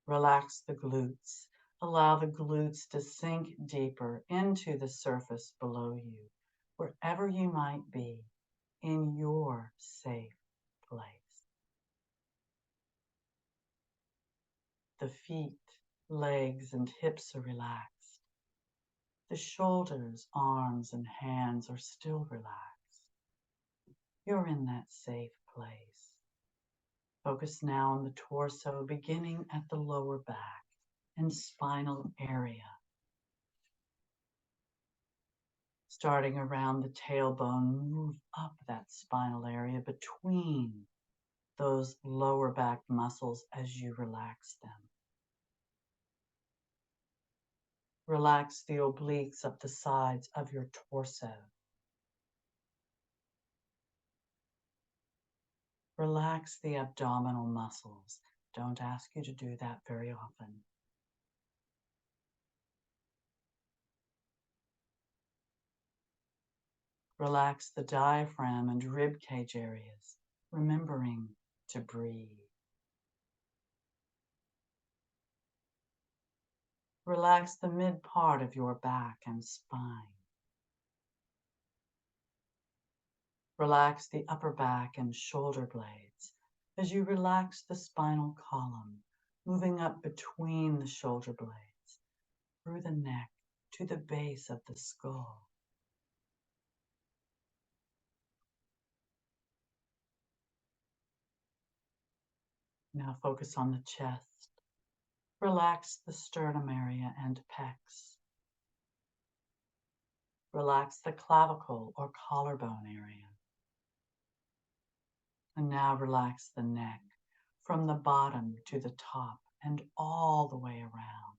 Relax the glutes. Allow the glutes to sink deeper into the surface below you, wherever you might be in your safe place. The feet, legs, and hips are relaxed. The shoulders, arms, and hands are still relaxed. You're in that safe place. Focus now on the torso, beginning at the lower back and spinal area. Starting around the tailbone, move up that spinal area between those lower back muscles as you relax them. Relax the obliques up the sides of your torso. Relax the abdominal muscles. Don't ask you to do that very often. Relax the diaphragm and rib cage areas, remembering to breathe. Relax the mid part of your back and spine. Relax the upper back and shoulder blades as you relax the spinal column, moving up between the shoulder blades, through the neck to the base of the skull. Now focus on the chest. Relax the sternum area and pecs. Relax the clavicle or collarbone area. And now relax the neck from the bottom to the top and all the way around.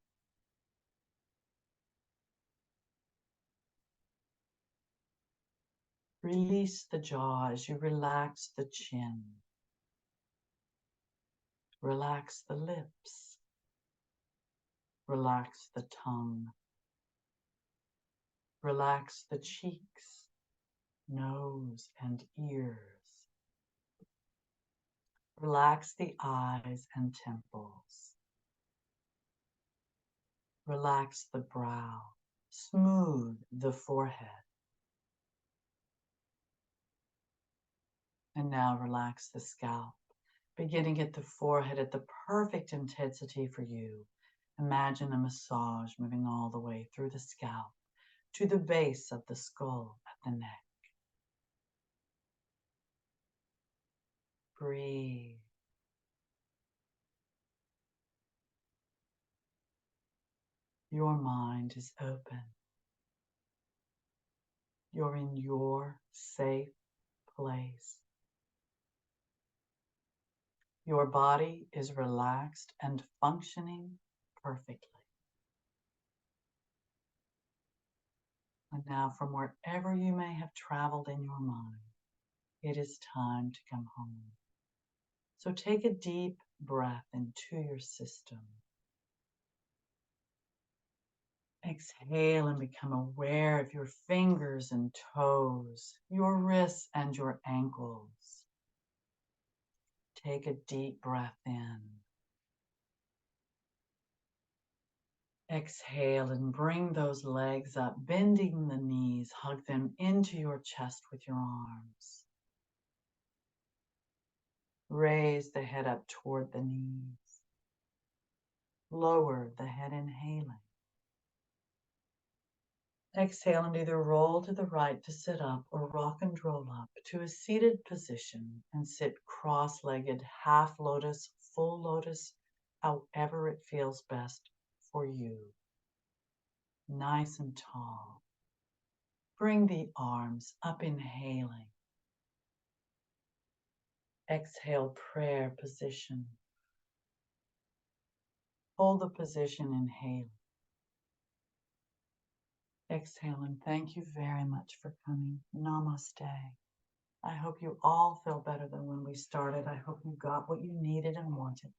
Release the jaw as you relax the chin. Relax the lips. Relax the tongue. Relax the cheeks, nose, and ears. Relax the eyes and temples. Relax the brow. Smooth the forehead. And now relax the scalp, beginning at the forehead at the perfect intensity for you. Imagine a massage moving all the way through the scalp to the base of the skull at the neck. Breathe. Your mind is open. You're in your safe place. Your body is relaxed and functioning perfectly. And now, from wherever you may have traveled in your mind, it is time to come home. So take a deep breath into your system. Exhale and become aware of your fingers and toes, your wrists and your ankles. Take a deep breath in. Exhale and bring those legs up, bending the knees. Hug them into your chest with your arms. Raise the head up toward the knees. Lower the head, inhaling. Exhale and either roll to the right to sit up or rock and roll up to a seated position and sit cross-legged, half lotus, full lotus, however it feels best for you. Nice and tall. Bring the arms up, inhaling. Exhale, prayer position. Hold the position, inhale. Exhale, and thank you very much for coming. Namaste. I hope you all feel better than when we started. I hope you got what you needed and wanted.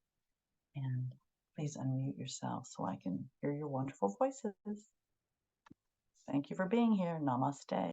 And please unmute yourself so I can hear your wonderful voices. Thank you for being here. Namaste.